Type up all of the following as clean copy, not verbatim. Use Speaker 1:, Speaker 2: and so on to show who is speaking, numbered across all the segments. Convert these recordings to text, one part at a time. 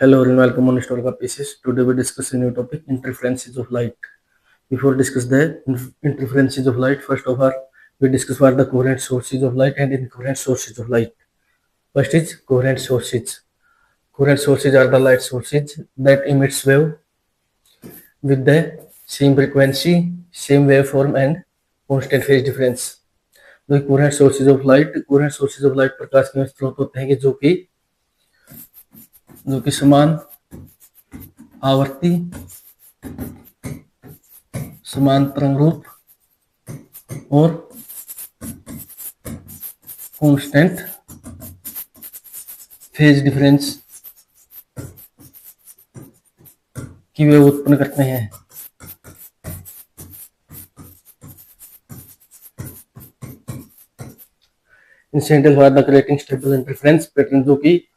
Speaker 1: Hello and welcome on Historical Pieces. Today we discuss a new topic, interferences of light. Before discuss the interferences of light, first of all, we discuss what are the coherent sources of light and incoherent sources of light. First is coherent sources. Coherent sources are the light sources that emits wave with the same frequency, same waveform and constant phase difference. The coherent sources of light प्रकाश के स्रोत होते हैं कि जो कि समान आवर्ती, समान तरंग रूप और कांस्टेंट फेज डिफरेंस की वेव उत्पन्न करते हैं। Incidental for the creating stable interference pattern, जो कि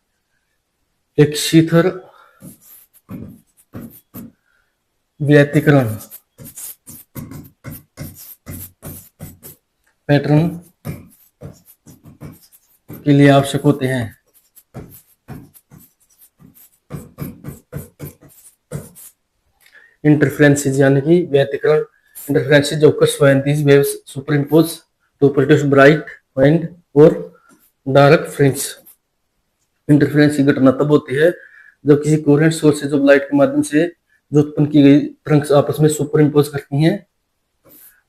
Speaker 1: एक शीतल व्यतिकरण पैटर्न के लिए आवश्यक होते हैं। इंटरफेरेंसेस यानी कि व्यतिकरण, इंटरफेरेंसेस जो occurs when these waves superimpose to produce bright and और डार्क फ्रिंज। इंटरफेरेंस की घटना तब होती है जब किसी कोहेरेंट सोर्सेज ऑफ लाइट के माध्यम से जो उत्पन्न की गई तरंग आपस में सुपर इम्पोज करती हैं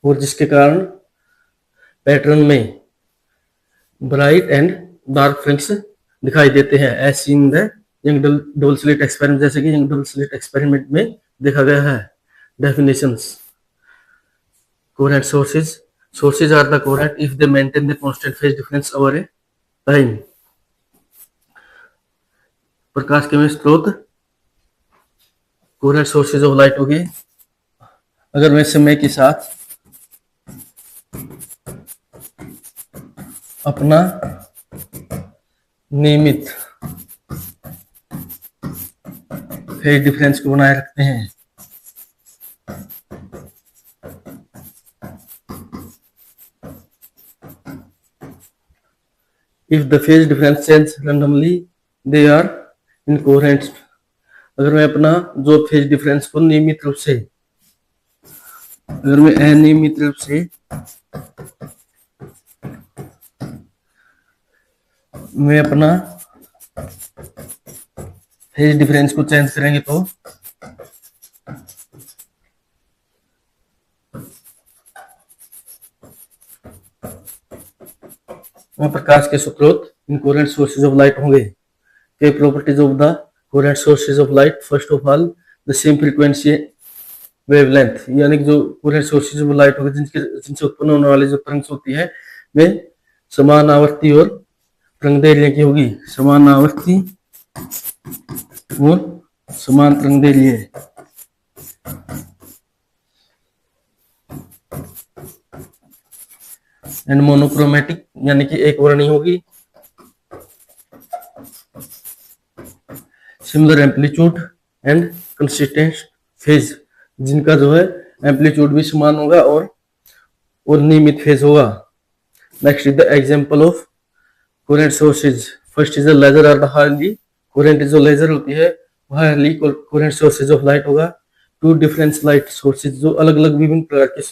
Speaker 1: और जिसके कारण पैटर्न में ब्राइट एंड डार्क फ्रिंज दिखाई देते हैं। As seen the Young double slit experiment, जैसे कि यंग डबल स्लिट एक्सपेरिमेंट में देखा गया है। Definitions: coherent sources are the coherent if they maintain the constant phase difference over a time. प्रकाश के स्रोत कोहेरेंट सोर्सेज ऑफ लाइट होगी अगर वे समय के साथ अपना नियमित फेज डिफरेंस को बनाए रखते हैं। If the phase difference changes randomly, they are incoherent. अगर मैं अपना जो फेज डिफरेंस को नियमित रूप से, अगर मैं अनियमित रूप से मैं अपना फेज डिफरेंस को चेंज करेंगे तो प्रकाश के स्रोत इनकोहेरेंट सोर्सेज ऑफ लाइट होंगे। के properties of the coherent sources of light, first of all the same frequency wavelength, यानी कि जो कोहेरेंट सोर्सेज ऑफ लाइट होंगे जिनसे उत्पन्न होने वाली जो तरंग होती है वे समान आवर्ती और तरंगदैर्घ्य की होगी। समान आवर्ती और समान तरंगदैर्घ्य। एंड मोनोक्रोमेटिक, यानी कि एक वर्णी होगी। Similar amplitude and consistent phase, जिनका जो है एम्पलीट्यूड भी समान होगा और नियमित फेज होगा। Next is the example of coherent sources. First is the laser और द हाईली कोहेरेंट, जो लेजर होती है वह highly coherent sources of light होगा। टू डिफरेंट लाइट सोर्सेज, जो अलग अलग विभिन्न प्रकार के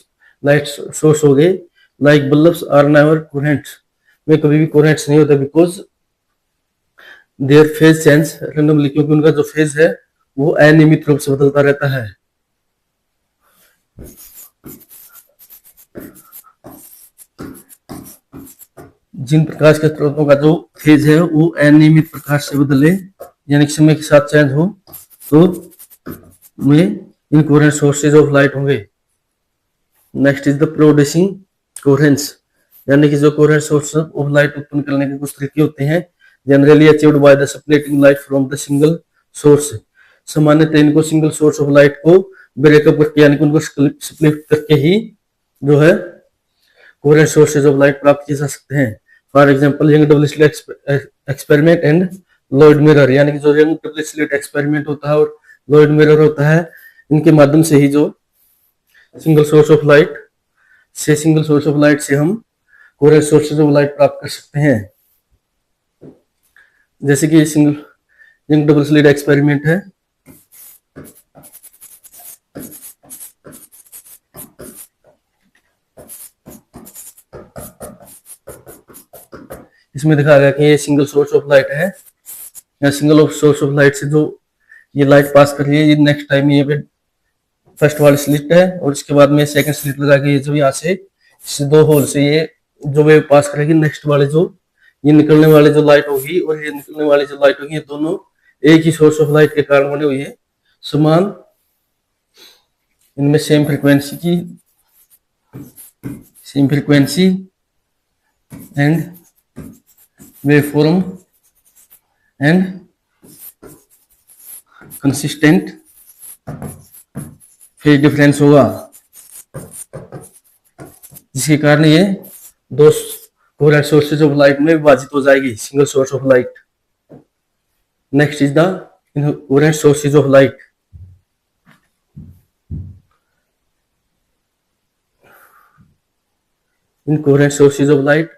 Speaker 1: लाइट सोर्स हो गए। Like bulbs are never coherent, वे कभी भी कोहेरेंट नहीं होते because their phase change randomly, क्योंकि उनका जो फेज है वो अनियमित रूप से बदलता रहता है। जिन प्रकाश के स्रोतों का जो फेज है वो अनियमित प्रकाश से बदले, यानी कि समय के साथ चेंज हो, तो वे इनकोहेरेंट सोर्सेज ऑफ लाइट होंगे। Next is the producing coherence, यानी कि जो कोहेरेंट सोर्स ऑफ लाइट उत्पन्न करने के कुछ तरीके होते हैं। Generally achieved by the separating light from the single source, सामान्यतः इनको सिंगल सोर्स ऑफ लाइट को ब्रेकअप करके, यानी कि उनको स्प्लिट करके ही जो है कोहेरेंट सोर्सेज ऑफ लाइट प्राप्त किए जा सकते हैं। For example young double slit experiment and Lloyd mirror, यानी कि जो यंग डबल स्लिट एक्सपेरिमेंट होता है और लॉयड मिरर होता है, इनके माध्यम से ही जो सिंगल सोर्स ऑफ लाइट से हम कोहेरेंट सोर्सेज ऑफ लाइट प्राप्त कर सकते हैं। जैसे कि जिंक डबल स्लिट एक्सपेरिमेंट है। इसमें दिखाया गया कि ये सिंगल सोर्स ऑफ लाइट है, या सिंगल सोर्स ऑफ लाइट से जो ये लाइट पास कर रही है, ये नेक्स्ट टाइम ये पे फर्स्ट वाली स्लिट है, और इसके बाद में सेकंड स्लिट लगा के ये जो यहाँ से इस दो होल से ये जो वेव पास करेगी, नेक्स्ट वाले जो ये निकलने वाले जो लाइट होगी और ये निकलने वाली जो लाइट होगी, ये दोनों एक ही सोर्स ऑफ लाइट के कारण बने हुई है, समान, इनमें same frequency and waveform and consistent phase difference होगा, जिसके कारण ये दो कोहेरेंट सोर्सेज ऑफ लाइट में विभाजित हो जाएगी, single source of light. Next is the incoherent sources of light. Incoherent sources of light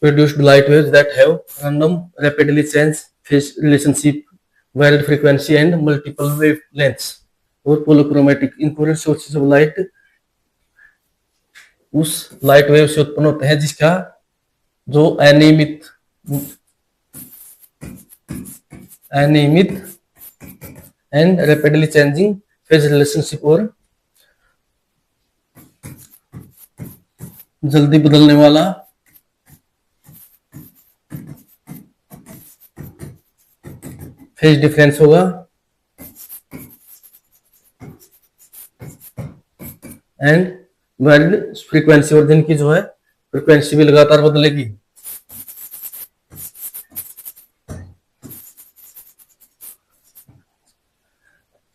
Speaker 1: produced light waves that have random, rapidly change phase relationship, varied frequency and multiple wavelengths, और polychromatic। incoherent sources of light उस light wave से उत्पन्न होते हैं जिसका जो अनियमित and rapidly changing phase relationship, और जल्दी बदलने वाला फेज डिफरेंस होगा, एंड वेरिड फ्रीक्वेंसी, और जिनकी जो है फ्रीक्वेंसी भी लगातार बदलेगी।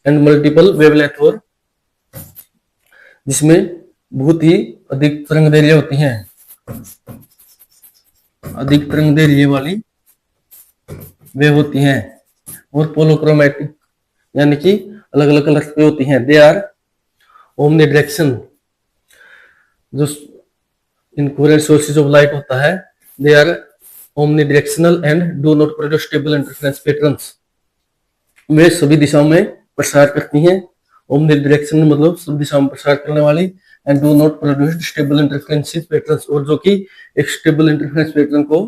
Speaker 1: एंड मल्टीपल वेवलेंथ, और जिसमें बहुत ही अधिक तरंग दैर्ध्य होती हैं, अधिक तरंग दैर्ध्य वाली वेव होती हैं, और पोलोक्रोमैटिक यानी कि अलग अलग कलर पे होती हैं। दे आर ओमनी डायरेक्शन, जो इनकोहेरेंट सोर्सेज ऑफ लाइट होता है, they are omni directional and do not produce stable interference patterns. वे सभी दिशाओं में प्रसार करती हैं। ओमनी डायरेक्शन मतलब सब दिशाओं में प्रसार करने वाली, and do not produce stable interference patterns, और जो कि एक स्टेबल इंटरफेरेंस पैटर्न को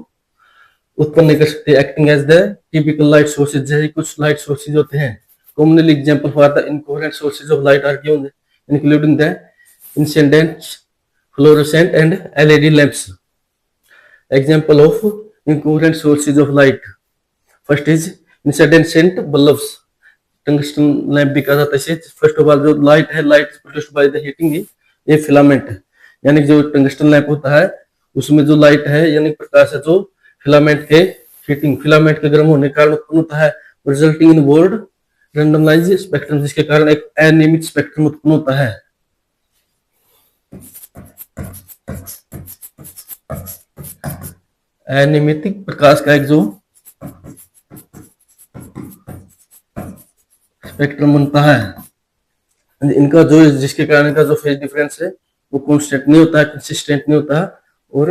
Speaker 1: उत्पन्न नहीं कर सकते। Acting as the typical light sources, जैसे कुछ लाइट सोर्सेज होते हैं। Commonly example for the incoherent sources of light are given including the incident fluorescent and LED lamps. Example of incoherent sources of light, first is incident bulbs, tungsten lamp भी कहा जाता है। First of all जो light है, light produced by the heating, ये filament है, यानी जो टंगस्टन लैंप होता है उसमें जो लाइट है यानी प्रकाश है, जो फिलामेंट के हीटिंग, फिलामेंट के गर्म होने के कारण उत्पन्न होता है, रिजल्टिंग इन बोल्ड रैंडमलाइज्ड स्पेक्ट्रम, जिसके कारण एक अनियमित स्पेक्ट्रम उत्पन्न होता है। अनियमित प्रकाश का एक जो स्पेक्ट्रम बनता है, इनका जो जिसके कारण इनका जो फेज डिफरेंस है वो कांस्टेंट नहीं होता है, कंसिस्टेंट नहीं होता है। और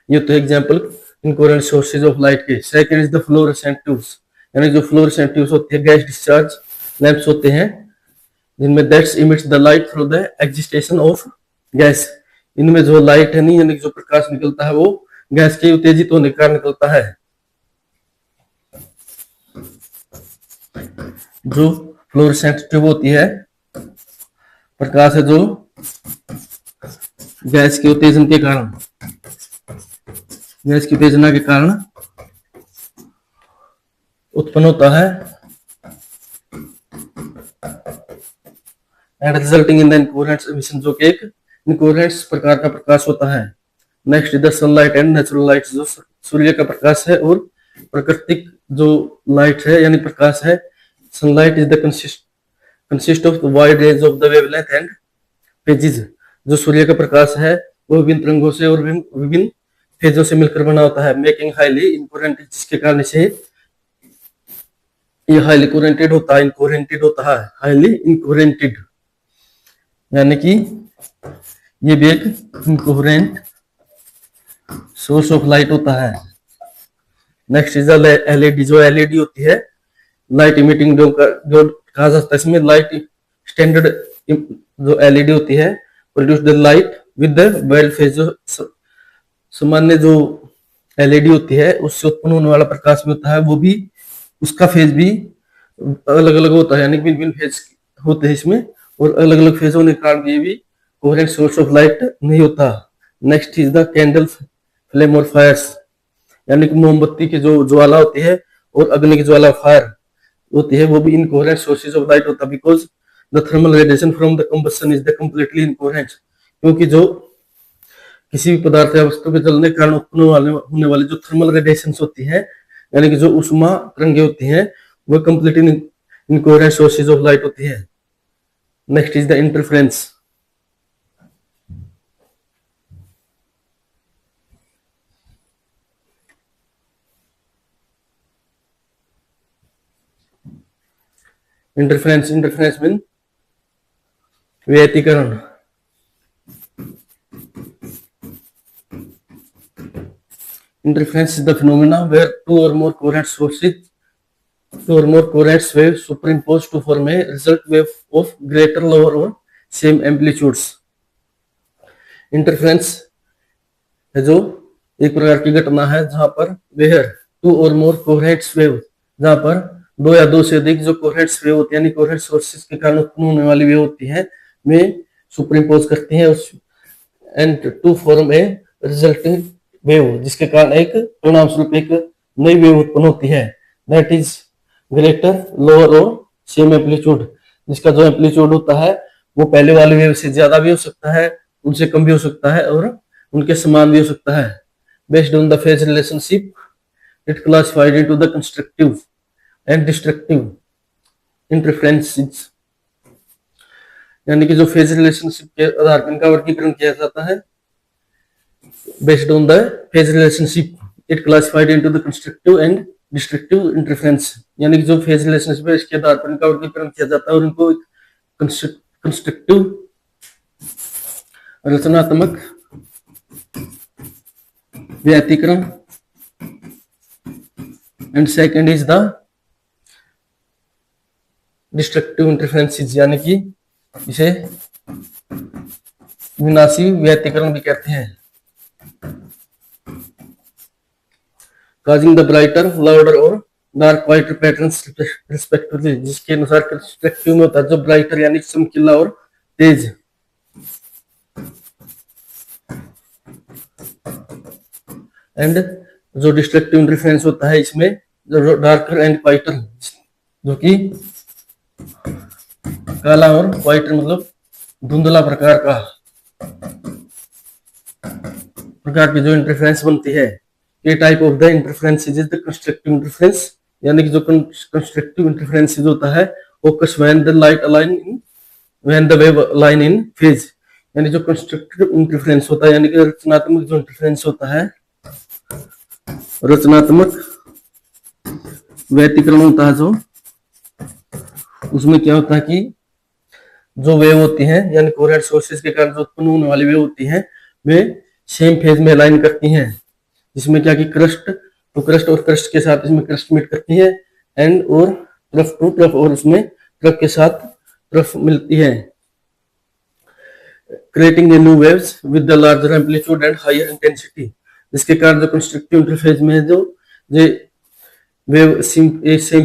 Speaker 1: ये तो example incoherent sources of light के। Second is the fluorescent tubes, यानी जो फ्लोरोसेंट ट्यूब्स होती है, गैस डिस्चार्ज लैंप्स होते हैं, जिनमें that's emits the light through the excitation of gas. इनमें जो लाइट है नहीं, यानी जो प्रकाश निकलता है वो गैस के उत्तेजित होने के कारण निकलता है। जो फ्लोरोसेंट ट्यूब होती है, प्रकाश है जो गैस के उत्तेजन के कारण, गैस की उत्तेजना के कारण उत्पन्न होता है, and resulting in the incoherent emission, जो कि एक इनकोहेरेंट प्रकार का प्रकाश होता है। Next is the sunlight and natural light, जो सूर्य का प्रकाश है और प्राकृतिक जो लाइट है यानी प्रकाश है। Sunlight is the consist of wide range of the wavelength and phases, जो सूर्य का प्रकाश है वो विभिन्न तरंगों से और विभिन्न फेजों से मिलकर बना होता है। मेकिंग हाईली इनकोहेरेंट, जिसके कारण से ये हाईली कोहेरेंटेड होता है, इनकोहेरेंटेड होता है, हाईली इनकोहेरेंटेड, यानी कि ये भी एक इनकोहेरेंट सोर्स ऑफ लाइट होता है। नेक्स्ट इज द एलईडी, जो एलईडी होती है लाइट इमिटिंग, जो कहा जाता है इसमें लाइट स्टैंडर्ड, जो एलईडी होती है produce the light with the wild phase, जो सामान्य जो एलईडी होती है उससे उत्पन्न होने वाला प्रकाश भी होता है, वो भी उसका फेज भी अलग अलग होता है, यानी भिन्न भिन्न फेज होते हैं इसमें, और अलग अलग फेज होने के कारण ये भी कोहेरेंट सोर्स ऑफ लाइट नहीं होता। Next is the candle flame और फायर्स, यानी कि मोमबत्ती की जो ज्वाला होती है और अग्नि की ज्वाला फायर होती है, वो भी इनकोहेरेंट सोर्सेज ऑफ लाइट होता है, because the thermal radiation from the combustion is the completely incoherent, क्योंकि जो किसी भी पदार्थ या वस्तु के जलने के कारण उत्पन्न होने वाली जो थर्मल रेडिएशंस होती है, यानी कि जो उष्मा तरंगे होती हैं, वो completely incoherent sources of light होती है। Next is the interference. Interference mean व्यतिकरण। Interference is the phenomena where two or more coherent waves superimpose to form a result wave of greater, lower or same amplitudes. Interference है जो एक प्रकार की घटना है जहां पर where two or more coherent waves, जहां पर दो या दो से अधिक जो कोहेरेंट वेव होती है, यानी कोहेरेंट सोर्सेज के कारण उत्पन्न होने वाली वेव होती है, में सुपरिम्पोज करती है उस and to form a resulting wave, जिसके कारण एक परिणाम स्वरूप एक नई वेव उत्पन्न होती है, दैट इज ग्रेटर, लोअर और सेम एम्पलीट्यूड, जिसका जो एम्पलीट्यूड होता है वो पहले वाली वेव से ज्यादा भी हो सकता है, उनसे कम भी हो सकता है और उनके समान भी हो सकता है। Based on the phase relationship it classified into the constructive and destructive interferences, यानी कि जो फेज रिलेशनशिप के आधार पर इनका वर्गीकरण किया जाता है। Based on the phase relationship, it classified into the constructive and destructive interference, यानी कि जो फेज रिलेशनशिप है इसके आधार पर इनका वर्गीकरण किया जाता है और इनको कंस्ट्रक्टिव रचनात्मक व्यतिकरण and second is the destructive interferences, यानी कि इसे विनाशी व्यतिकरण भी कहते हैं। causing the brighter, louder और डार्क व्हाइट पैटर्न्स रिस्पेक्टिवली, जिसके अनुसार कंस्ट्रक्टिव में होता है जो ब्राइटर यानी चमकीला और तेज, एंड जो डिस्ट्रक्टिव इंटरफेरेंस होता है इसमें जो डार्कर एंड व्हाइटर, जो कि काला और व्हाइट मतलब धुंधला प्रकार की जो इंटरफेरेंस बनती है। ये type of the interference is the constructive interference, यानी कि जो कंस्ट्रक्टिव इंटरफेरेंस होता है occurs when the light align in, when the wave align in phase, यानी जो कंस्ट्रक्टिव इंटरफेरेंस होता है, यानी कि रचनात्मक जो इंटरफेरेंस होता है, रचनात्मक व्यतिकरण होता है, जो उसमें क्या होता है कि जो वेव होती है यानी कोहेरेंट सोर्सेज के कारण जो उत्पन्न होने वाली वेव होती है वे सेम फेज में अलाइन करती हैं, जिसमें क्या कि क्रस्ट तो क्रस्ट और क्रस्ट के साथ इसमें क्रस्ट मीट करती है, एंड और ट्रफ टू ट्रफ और उसमें ट्रफ के साथ ट्रफ मिलती है, creating the new waves with the larger amplitude and higher intensity, जिसके कारण जो कंस्ट्रक्टिव इंटरफेज में जो वेव सेम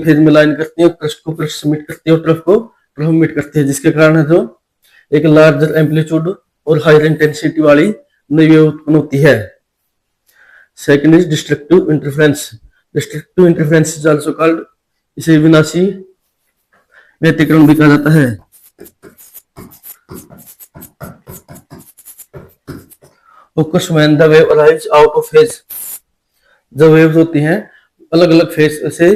Speaker 1: फेज में लाइन करती है, क्रस्ट को क्रस्ट से मीट करती है और ट्रफ को ट्रफ मीट करती है, जिसके कारण जो एक लार्जर एम्पलीट्यूड और हायर इंटेंसिटी वाली नई वेव उत्पन्न होती है। Second is destructive interference. Destructive interference is also called, इसे विनाशी व्यतिकरण भी कहा जाता है। occurs when the wave arrives out of phase, जब वेव्स होती हैं अलग अलग फेज से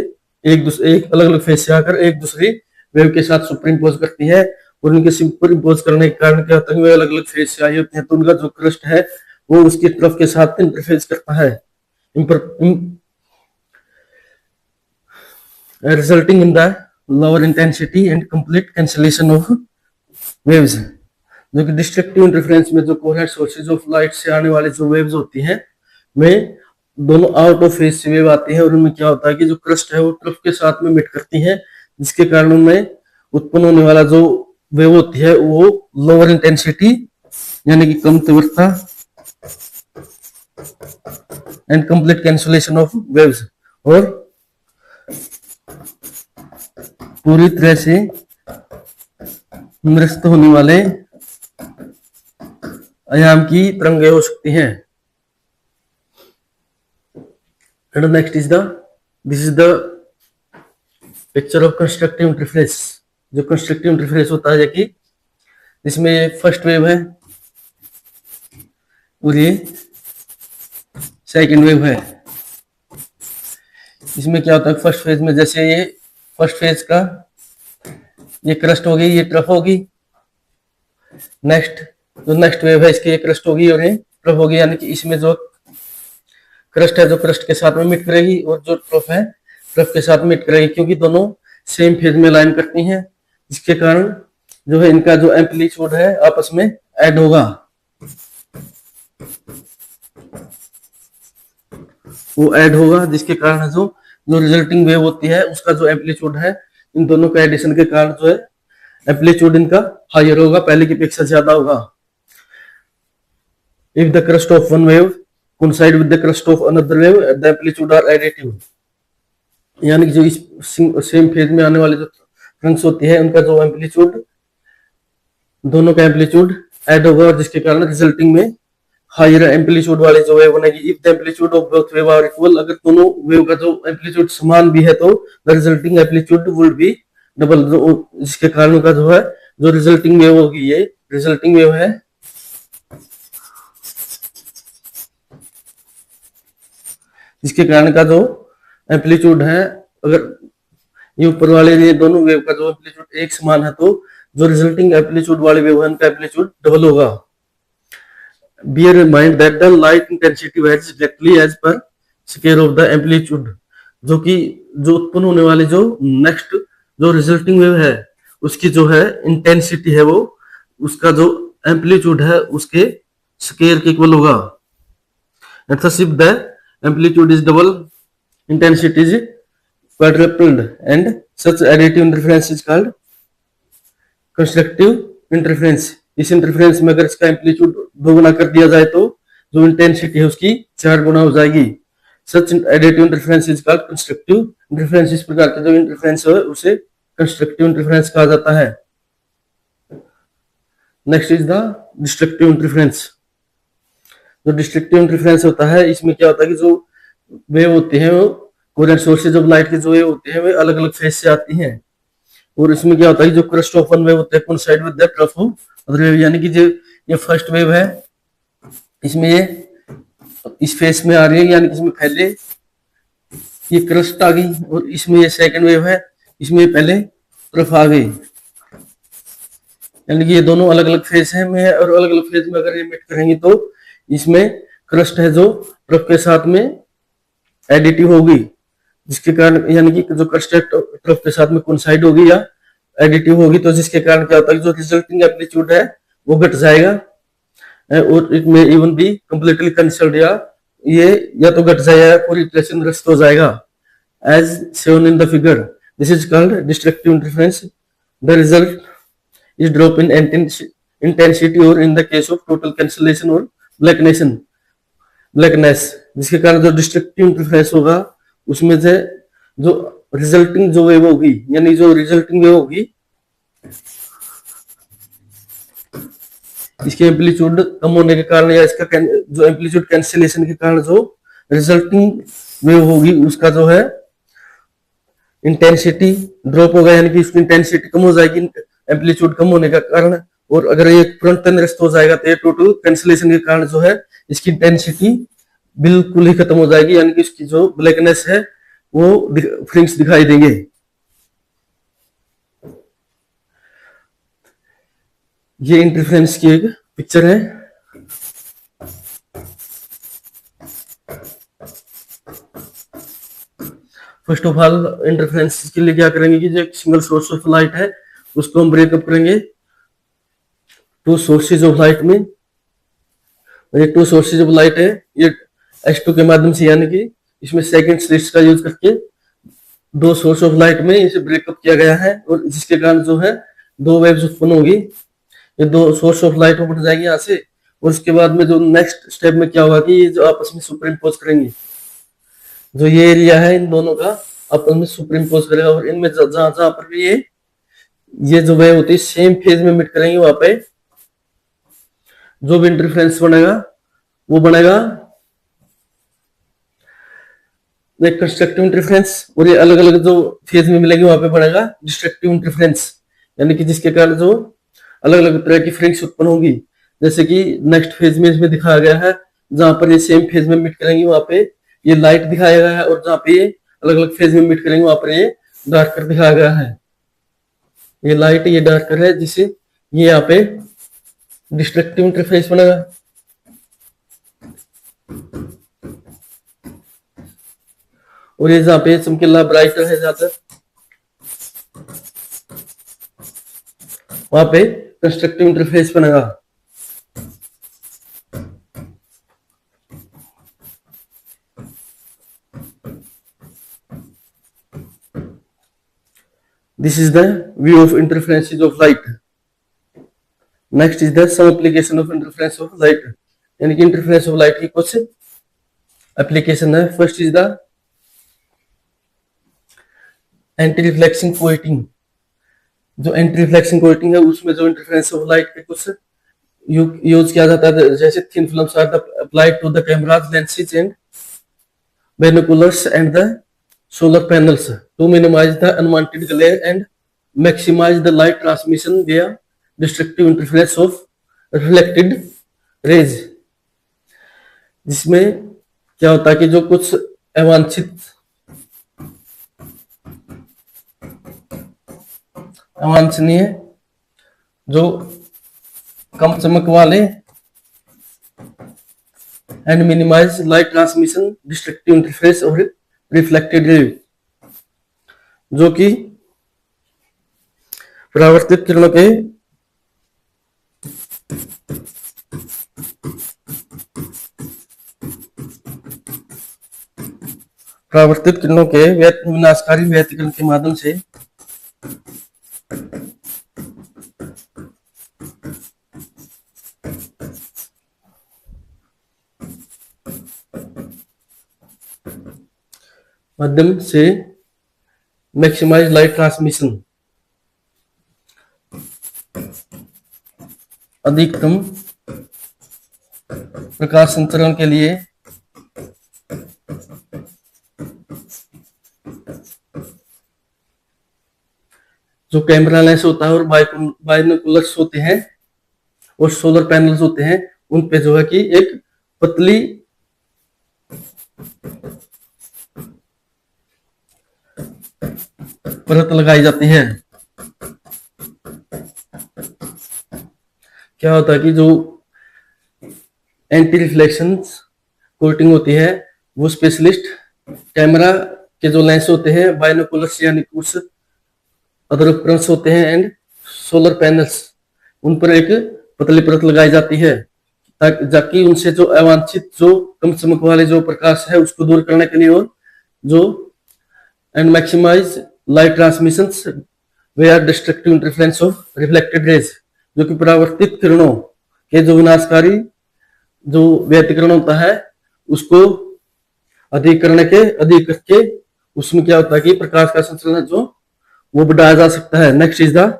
Speaker 1: एक अलग अलग फेज से आकर एक दूसरी वेव के साथ सुपरिम्पोज करती है, और उनके सुपरिम्पोज करने के कारण क्या होता है, वे अलग अलग फेज से आई होती हैं, तो उनका जो क्रस्ट है वो उसकी तरफ के साथ इंटरफेस करता है, resulting in the lower intensity and complete cancellation of waves. जो कि डिस्ट्रक्टिव इंटरफेरेंस में जो कोहेरेंट सोर्सेज ऑफ लाइट से आने वाली जो वेव्स होती हैं वे दोनों आउट ऑफ फेज से वेव आती है और उनमें क्या होता है कि जो क्रस्ट है वो ट्रफ के साथ में मिट करती है, जिसके कारण उनमें उत्पन्न होने वाला जो वेव होती है वो लोअर इंटेंसिटी यानी कि कम तीव्रता and complete cancellation of waves, और पूरी तरह से निरस्त होने वाले आयाम की तरंगें हो सकती हैं। And next is the this is the picture of constructive interference. जो कंस्ट्रक्टिव इंटरफेरेंस होता है कि इसमें फर्स्ट वेव है और ये सेकंड वेव है। इसमें क्या होता है फर्स्ट फेज में, जैसे ये फर्स्ट फेज का ये क्रस्ट होगी, ये ट्रफ होगी, नेक्स्ट जो नेक्स्ट वेव है इसकी ये क्रस्ट होगी और ये ट्रफ होगी, यानी कि इसमें जो क्रस्ट है जो क्रस्ट के साथ में मिट करेगी और जो ट्रफ है ट्रफ के साथ मिट करेगी, क्योंकि दोनों सेम फेज में लाइन करती हैं, जिसके कारण जो है इनका जो एम्पलीट्यूड है आपस में ऐड होगा, वो ऐड होगा, जिसके कारण जो जो रिजल्टिंग वेव होती है उसका जो एम्पलीट्यूड है इन दोनों के एडिशन के कारण जो है एम्पलीट्यूड इनका हायर होगा, पहले की अपेक्षा ज्यादा होगा। If the crust of one wave coincide with the crust of another wave, the amplitude are additive, यानी कि जो इस सेम फेज में आने वाले जो क्रंक्स होती है उनका जो एम्पलीट्यूड दोनों का एम्पलीट्यूड ऐड होगा, और जिसके कारण रिजल्टिंग में हायर एम्पलीट्यूड वाली जो वेव बनेगी। If the amplitude of both wave are equal, अगर दोनों वेव का जो एम्पलीट्यूड समान भी है तो the resulting amplitude would be double, जिसके कारण का जो है जो रिजल्टिंग वेव होगी, ये रिजल्टिंग वेव है, जिसके कारण का जो एम्पलीट्यूड है, अगर ये ऊपर वाले ये दोनों वेव का जो एम्पलीट्यूड एक समान है तो जो रिजल्टिंग एम्पलीट्यूड वाले वेव है उनका एम्पलीट्यूड डबल होगा। Bear in mind that the light intensity varies directly as per scale of the amplitude, जो कि जो उत्पन्न होने वाले जो नेक्स्ट जो रिजल्टिंग वेव है उसकी जो है इंटेंसिटी है वो उसका जो एम्पलीट्यूड है उसके स्केल के इक्वल होगा। Thus if the amplitude is double, intensity is quadrupled, and such additive interference is called constructive interference। इस इंटरफेरेंस में अगर इसका एम्पलीट्यूड दो गुना कर दिया जाए तो जो इंटेंसिटी है उसकी 4 गुना हो जाएगी। Such additive interference is called constructive interference. इस प्रकार के जो इंटरफेरेंस है उसे कंस्ट्रक्टिव इंटरफेरेंस कहा जाता है। Next is the destructive interference. जो डिस्ट्रक्टिव इंटरफेरेंस होता है इसमें क्या होता है कि जो वेव होती है वो कोहेरेंट सोर्सेज ऑफ लाइट के जो वेव होते हैं वे अलग अलग फेज से आती हैं, और इसमें क्या होता है कि जो क्रस्ट ऑफ वन वेव होता है coincide with the trough of other wave, यानी कि जो ये फर्स्ट वेव है इसमें ये इस फेस में आ रही है, यानी कि इसमें पहले ये क्रस्ट आ गई, और इसमें ये सेकंड वेव है इसमें पहले ट्रफ आ गई, यानी कि ये दोनों अलग अलग फेज है में है, और अलग अलग फेज में अगर ये मिट करेंगी तो इसमें क्रस्ट है जो ट्रफ के साथ में एडिटिव होगी, जिसके कारण यानी कि जो क्रस्ट है ट्रफ के साथ में कोइंसाइड होगी या एडिटिव होगी, तो जिसके कारण क्या होता है जो रिजल्टिंग एम्पलीट्यूड है वो घट जाएगा, और इट में इवन भी कंप्लीटली कैंसल्ड, या तो घट जाएगा या पूरी तरह से निरस्त हो जाएगा, as shown in the figure. This is called destructive interference. The result is drop in intensity, और in the case of total cancellation और ब्लैकनेस, जिसके कारण जो डिस्ट्रक्टिव इंटरफेरेंस होगा उसमें से जो रिजल्टिंग जो वेव होगी, यानी जो रिजल्टिंग वेव होगी इसके एम्पलीट्यूड कम होने के कारण या इसका जो एम्पलीट्यूड कैंसिलेशन के कारण जो रिजल्टिंग वेव होगी उसका जो है इंटेंसिटी ड्रॉप होगा, यानी कि इसकी इंटेंसिटी कम हो जाएगी एम्पलीट्यूड कम होने का कारण, और अगर ये तुरंत निरस्त हो जाएगा तो ये टोटल कैंसिलेशन के कारण जो है इसकी इंटेंसिटी बिल्कुल ही खत्म हो जाएगी, यानी कि इसकी जो ब्लैकनेस है वो फ्रिंग्स दिखाई देंगे। ये इंटरफेरेंस की एक पिक्चर है। फर्स्ट ऑफ ऑल इंटरफेरेंस के लिए क्या करेंगे कि जो एक सिंगल सोर्स ऑफ लाइट है उसको हम ब्रेकअप करेंगे टू सोर्सेज ऑफ लाइट में। ये टू सोर्सेज ऑफ लाइट है, ये S2 के माध्यम से, यानी कि इसमें सेकंड स्लिट्स का यूज करके दो सोर्स ऑफ लाइट में इसे ब्रेकअप किया गया है, और जिसके कारण जो है दो वेव्स उत्पन्न होगी। ये दो सोर्स ऑफ लाइट बढ़ जाएंगे यहाँ से, और उसके बाद में जो नेक्स्ट स्टेप में क्या होगा कि ये जो आपस में सुपर इम्पोज करेंगे, जो ये एरिया है इन दोनों का आपस में सुपर इम्पोज करेगा, और इनमें जहां जहां पर भी ये जो वेव होती है सेम फेज में मिट करेंगे, वहां पे जो भी इंटरफेरेंस बनेगा वो बनेगा एक कंस्ट्रक्टिव इंटरफेरेंस, और ये अलग अलग जो फेज में मिलेंगे वहां पे बनेगा डिस्ट्रक्टिव इंटरफेरेंस, यानी कि जिसके कारण जो अलग अलग तरह की फ्रिक्स उत्पन्न होगी। जैसे कि नेक्स्ट फेज में इसमें दिखाया गया है, जहां पर ये सेम फेज में मिट करेंगे वहां पे ये लाइट दिखाया गया है, और जहां पे ये अलग अलग फेज में मिट करेंगे वहां पर ये डार्कर दिखाया गया है। ये लाइट ये डार्कर है, जिससे ये यहाँ पे डिस्ट्रक्टिव इंटरफेस बनेगा। और ये जहां पे चमकीला ब्राइटर है ज्यादा, वहां पे कंस्ट्रक्टिव इंटरफेस बनेगा। This is the view of interferences of light. Next is the some application of interference of light. यानी कि interference of light की कुछ application है। First is the anti-reflection coating. जो anti-reflection coating है उसमें जो interference of light के कुछ यूज किया जाता है, जैसे thin films are applied to the cameras, lenses and binoculars and the solar panels to minimize the unwanted glare and maximize the light transmission via destructive interference of reflected rays। जिसमें क्या होता है कि जो कुछ अवांछनीय जो कम चमक वाले and minimize light transmission destructive interference और रिफ्लेक्टेड रे, जो कि परावर्तित किरणों के विनाशकारी व्यतिकरण के माध्यम से मैक्सिमाइज लाइट ट्रांसमिशन, अधिकतम प्रकाश संचरण के लिए जो कैमरा लेंस होता है और बाइनोकुलर्स होते हैं और सोलर पैनल्स होते हैं, उन पे जो है कि एक पतली परत लगाई जाती है। क्या होता है कि जो एंटी रिफ्लेक्शन कोटिंग होती है वो स्पेशलिस्ट कैमरा के जो लेंस होते हैं, बाइनोकुलर्स यानी कुछ अदर उपकरण होते हैं एंड सोलर पैनल्स, उन पर एक पतली परत लगाई जाती है ताकि उनसे जो अवांछित जो कम चमक वाले जो प्रकाश है उसको दूर करने के लिए, और जो and maximize light transmission where destructive interference of reflected rays, जो कि परावर्तित किरणों के जो विनाशकारी जो व्यतिकरण होता है उसको अधिक करके उसमें क्या होता है कि प्रकाश का संचलन जो वो बढ़ाया जा सकता है। Next is the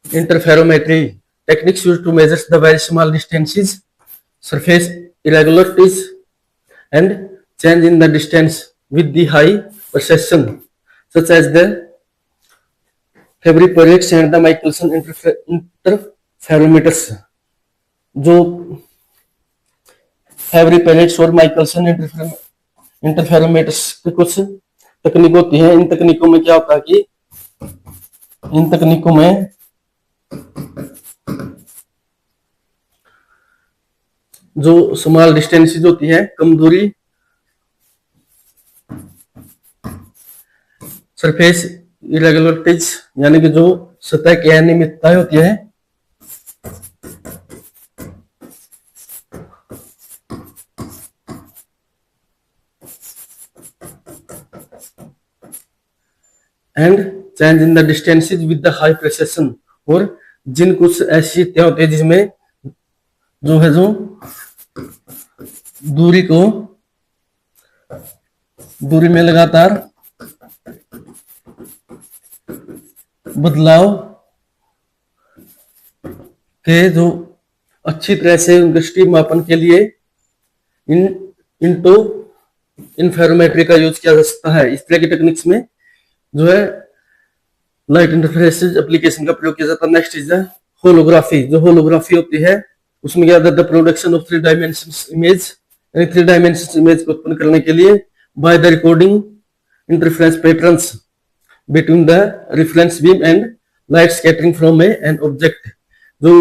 Speaker 1: interferometry techniques used to measure the very small distances, surface irregularities and change in the distance with the high precision such as the Fabry Perret and the Michelson interferometers। जो Fabry Perret और Michelson इंटरफेरोमीटर्स की कुछ तकनीक होती है। इन तकनीकों में क्या होता है कि इन तकनीकों में जो स्मॉल डिस्टेंसेस होती है, कम दूरी, सरफेस इरेगुलरिटीज यानी कि जो सतह की अनियमितताएं होती है, and change in the distances with the high precision, और जिन कुछ ऐसी स्थितियां होती है जिसमें जो है जो दूरी में लगातार बदलाव के जो अच्छी तरह से दृष्टि मापन के लिए इंटो इंफेरोमेट्री का यूज किया जा सकता है। इस तरह की टेक्निक्स में जो है लाइट इंटरफेरेंस एप्लीकेशन का प्रयोग किया जाता है। Next is the holography. जो होलोग्राफी होती है उसमें क्या the production of 3 dimensions image, यानी 3 डायमेंशंस इमेज को उत्पन्न करने के लिए by the recording interference patterns between the reference beam and light scattering from an object. जो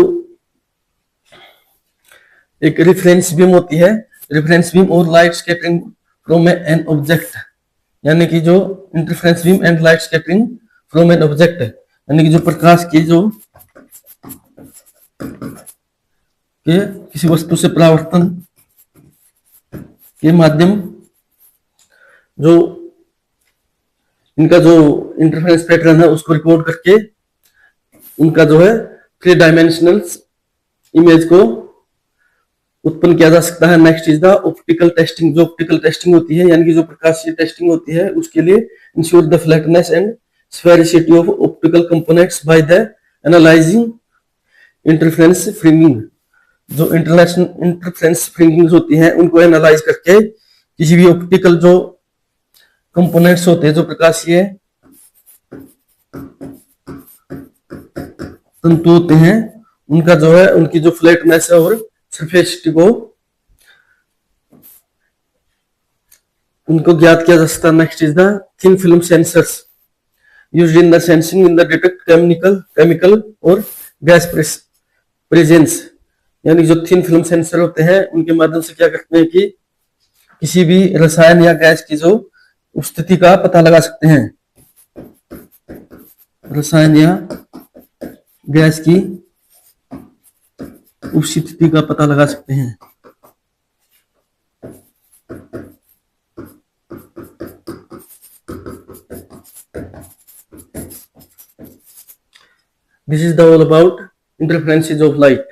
Speaker 1: एक रेफरेंस बीम होती है, रेफरेंस बीम और light scattering from an object, यानी कि जो interference beam and light scattering from an object, यानी कि जो प्रकाश की जो के किसी वस्तु से परावर्तन के माध्यम जो इनका जो इंटरफेरेंस पैटर्न है उसको रिकॉर्ड करके उनका जो है 3 डायमेंशनल इमेज को उत्पन्न किया जा सकता है। Next is the optical testing. जो ऑप्टिकल टेस्टिंग होती है, यानी कि जो प्रकाशीय टेस्टिंग होती है, उसके लिए ensure the flatness and sphericity of optical components by the analysing interference fringing. जो इंटरफेरेंस फ्रिंजिंग्स होती हैं उनको एनालाइज करके किसी भी ऑप्टिकल जो कंपोनेंट्स होते हैं, जो प्रकाशीय तंतु होते हैं, उनका जो है उनकी जो फ्लैटनेस है और सरफेसिटी को उनको ज्ञात किया जा सकता है। Next is the thin film sensors used in the sensing in the detect chemical और गैस प्रेजेंस, यानी जो थिन फिल्म सेंसर होते हैं उनके माध्यम से क्या करते हैं कि किसी भी रसायन या गैस की जो उपस्थिति का पता लगा सकते हैं, रसायन या गैस की उपस्थिति का पता लगा सकते हैं। This is the all about interferences of light.